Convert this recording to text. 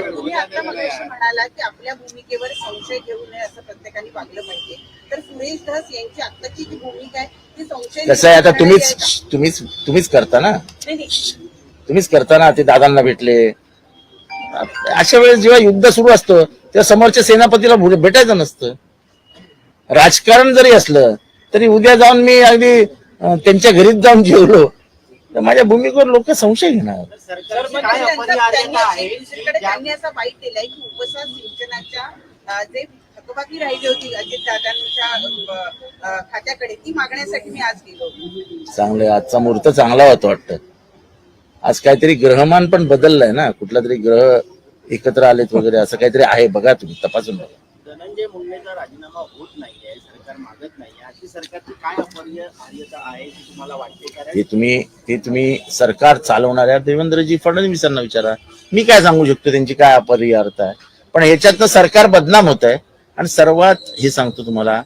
तुम्ही आता मगाशी म्हणाला की आपल्या भूमिकेवर संशय घेऊ नये असं प्रत्येकाने वागलं पाहिजे. तर सुरेश धस यांची आत्ताची जी भूमिका आहे ती संशय कसं आहे आता तुम्हीच करता ना, तुम्हीच करता ना. ते दादांना भेटले अशा वेळेस जेव्हा युद्ध सुरू असतं तेव्हा समोरच्या सेनापतीला भेटायचं नसतं. राजकारण जरी असलं तरी उद्या जाऊन मी अगदी त्यांच्या घरीच जाऊन जेवलो तर माझ्या भूमिकेवर लोक संशय घेणार. त्यांनी असा वाईट दिलाय की उपसा सिंचनाच्या जे थकबाकी राहिली होती अजितदादांच्या खात्याकडे ती मागण्यासाठी मी आज गेलो. चांगलं, आजचा मुहूर्त चांगला होता वाटतं. आज काहीतरी ग्रहमान पण बदललंय ना, कुठला तरी ग्रह एकत्र आलेत वगैरे असं काहीतरी आहे. बघा तुम्ही तपासून बघा. धनंजय मुंडेचा राजीनामा होत नाहीये, सरकार मागत नाहीये, अशी सरकारची काय अपरिहार्यता आहे तुम्हाला वाटते? ते तुम्ही सरकार चालवणाऱ्या देवेंद्रजी फडणवीसांना विचारा. मी काय सांगू शकतो त्यांची काय अपरिहार्यता आहे. पण ह्याच्यातनं सरकार बदनाम होत आहे. आणि सर्वात हे सांगतो तुम्हाला,